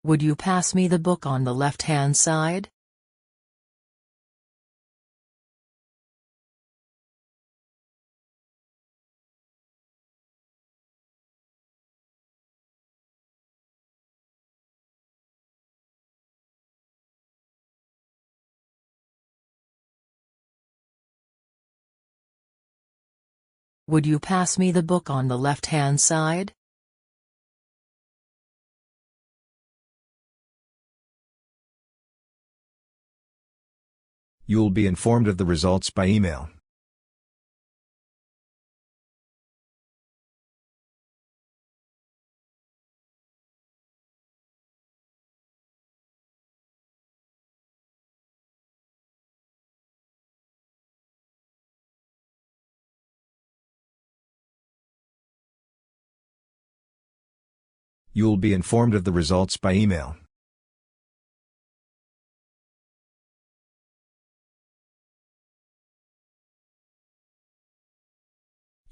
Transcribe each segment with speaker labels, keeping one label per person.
Speaker 1: Would you pass me the book on the left-hand side? Would you pass me the book on the left-hand side?
Speaker 2: You'll be informed of the results by email. You'll be informed of the results by email.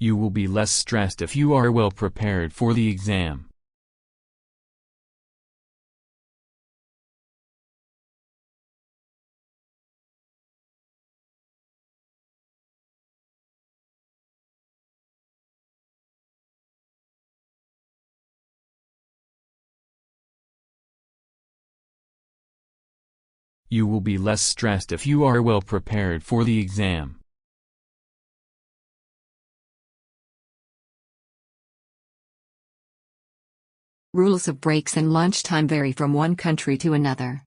Speaker 3: You will be less stressed if you are well prepared for the exam. You will be less stressed if you are well prepared for the exam.
Speaker 4: Rules of breaks and lunchtime vary from one country to another.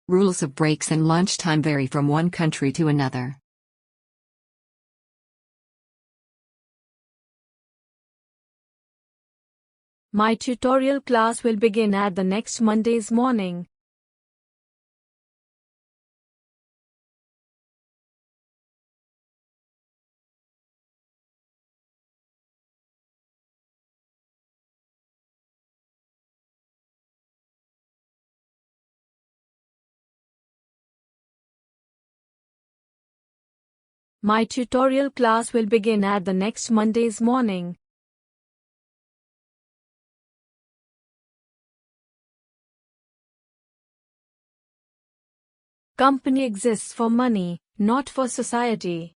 Speaker 4: Rules of breaks and lunchtime vary from one country to another.
Speaker 5: My tutorial class will begin at the next Monday's morning. My tutorial class will begin at the next Monday's morning. Company exists for money, not for society.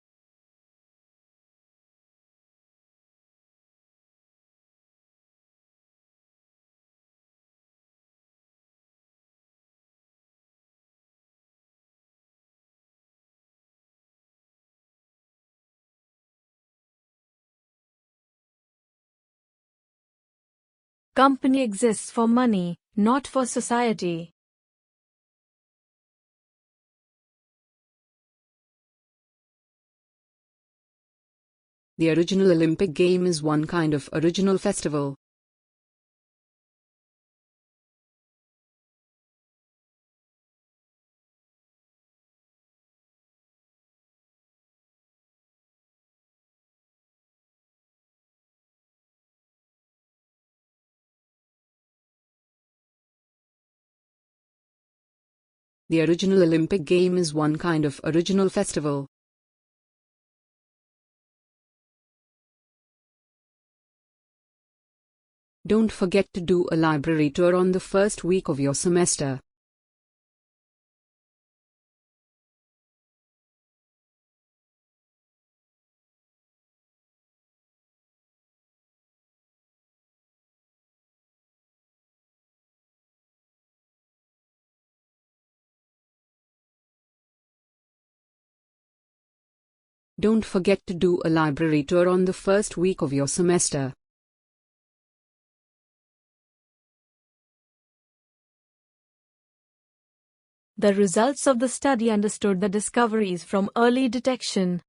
Speaker 5: Company exists for money, not for society.
Speaker 4: The original Olympic game is one kind of original festival. The original Olympic game is one kind of original festival. Don't forget to do a library tour on the first week of your semester. Don't forget to do a library tour on the first week of your semester.
Speaker 5: The results of the study understood the discoveries from early detection.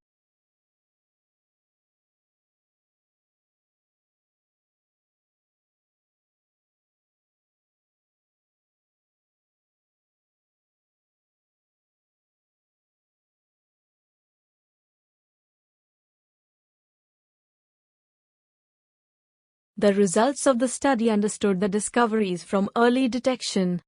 Speaker 5: The results of the study understood the discoveries from early detection.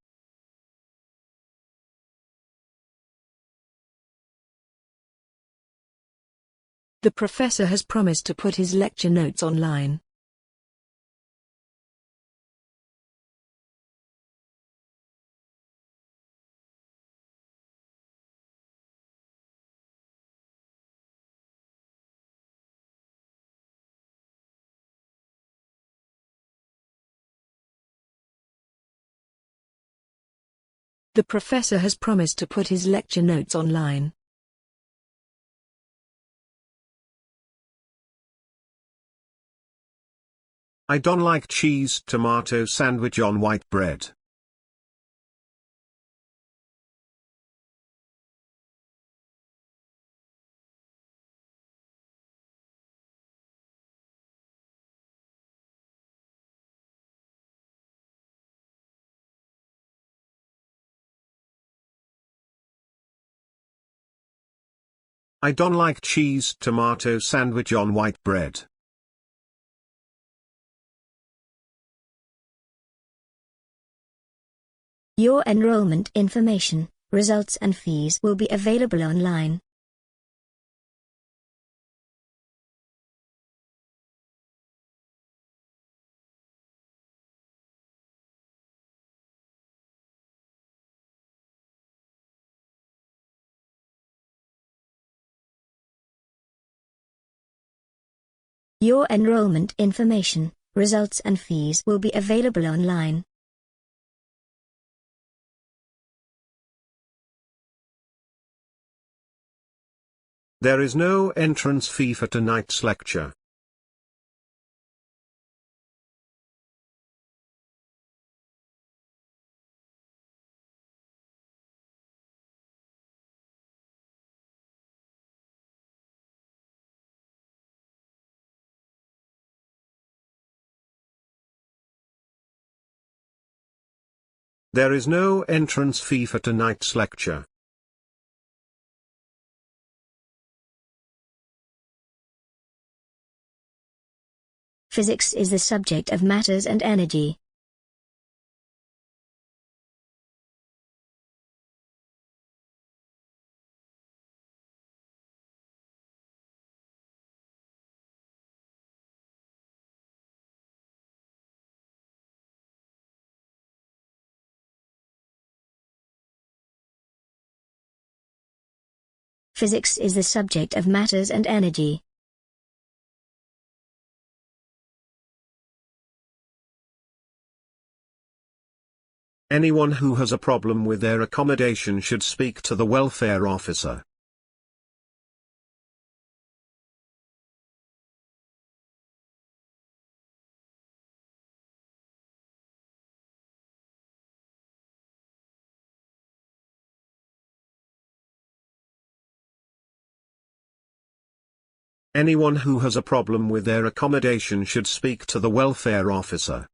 Speaker 6: The professor has promised to put his lecture notes online. The professor has promised to put his lecture notes online.
Speaker 7: I don't like cheese tomato sandwich on white bread. I don't like cheese tomato sandwich on white bread.
Speaker 8: Your enrollment information, results and fees will be available online. Your enrollment information, results and fees will be available online.
Speaker 7: There is no entrance fee for tonight's lecture. There is no entrance fee for tonight's lecture.
Speaker 8: Physics is the subject of matters and energy. Physics is the subject of matters and energy.
Speaker 7: Anyone who has a problem with their accommodation should speak to the welfare officer. Anyone who has a problem with their accommodation should speak to the welfare officer.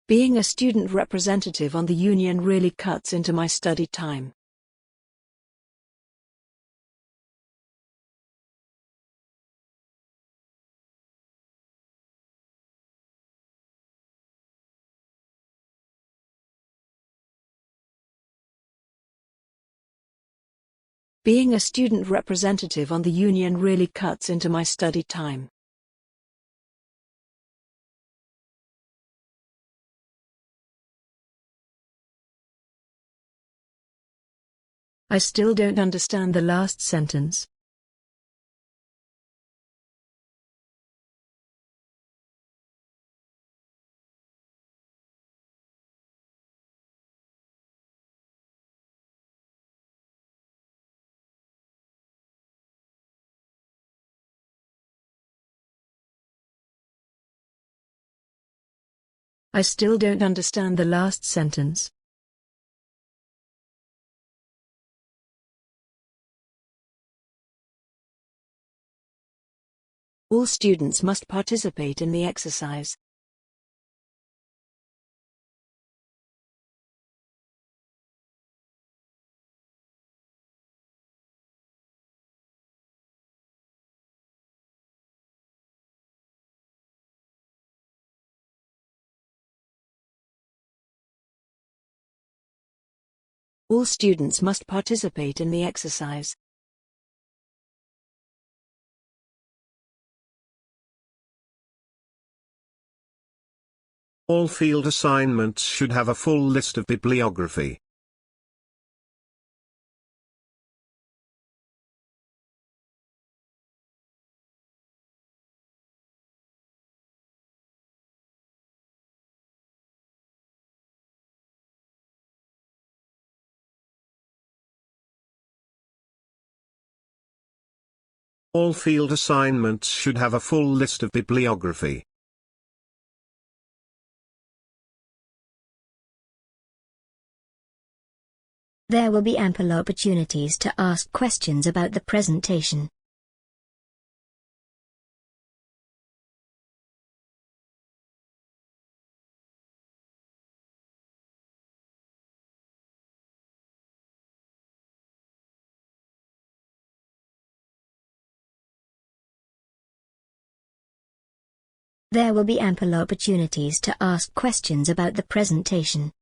Speaker 6: Being a student representative on the union really cuts into my study time. Being a student representative on the union really cuts into my study time. I still don't understand the last sentence. I still don't understand the last sentence. All students must participate in the exercise. All students must participate in the exercise.
Speaker 7: All field assignments should have a full list of bibliography. All field assignments should have a full list of bibliography.
Speaker 8: There will be ample opportunities to ask questions about the presentation. There will be ample opportunities to ask questions about the presentation.